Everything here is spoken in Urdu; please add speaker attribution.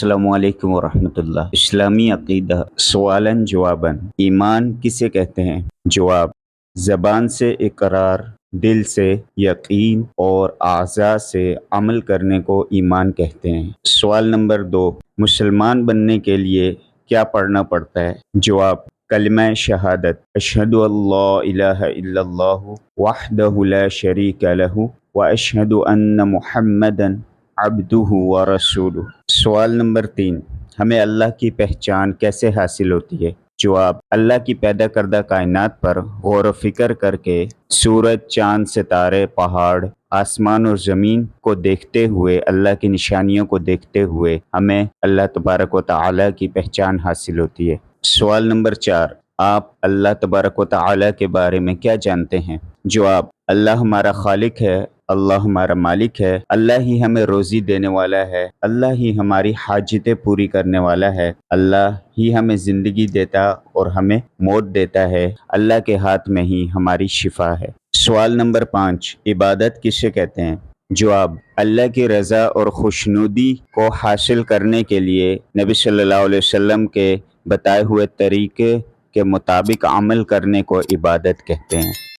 Speaker 1: السلام علیکم ورحمۃ اللہ۔ اسلامی عقیدہ سوالن جواباً، ایمان کسے کہتے ہیں؟ جواب: زبان سے اقرار، دل سے یقین اور اعضاء سے عمل کرنے کو ایمان کہتے ہیں۔ سوال نمبر 2، مسلمان بننے کے لیے کیا پڑھنا پڑتا ہے؟ جواب: کلمہ شہادت، اشہد ان لا الہ الا اللہ وحدہ لا شریک لہ واشہد ان محمدً عبدہ ورسولہ۔ سوال نمبر 3، ہمیں اللہ کی پہچان کیسے حاصل ہوتی ہے؟ جواب: اللہ کی پیدا کردہ کائنات پر غور و فکر کر کے سورج، چاند، ستارے، پہاڑ، آسمان اور زمین کو دیکھتے ہوئے، اللہ کی نشانیوں کو دیکھتے ہوئے ہمیں اللہ تبارک و تعالیٰ کی پہچان حاصل ہوتی ہے۔ سوال نمبر 4، آپ اللہ تبارک و تعالیٰ کے بارے میں کیا جانتے ہیں؟ جواب: اللہ ہمارا خالق ہے، اللہ ہمارا مالک ہے، اللہ ہی ہمیں روزی دینے والا ہے، اللہ ہی ہماری حاجتیں پوری کرنے والا ہے، اللہ ہی ہمیں زندگی دیتا اور ہمیں موت دیتا ہے، اللہ کے ہاتھ میں ہی ہماری شفا ہے۔ سوال نمبر 5، عبادت کسے کہتے ہیں؟ جواب: اللہ کی رضا اور خوشنودی کو حاصل کرنے کے لیے نبی صلی اللہ علیہ وسلم کے بتائے ہوئے طریقے کے مطابق عمل کرنے کو عبادت کہتے ہیں۔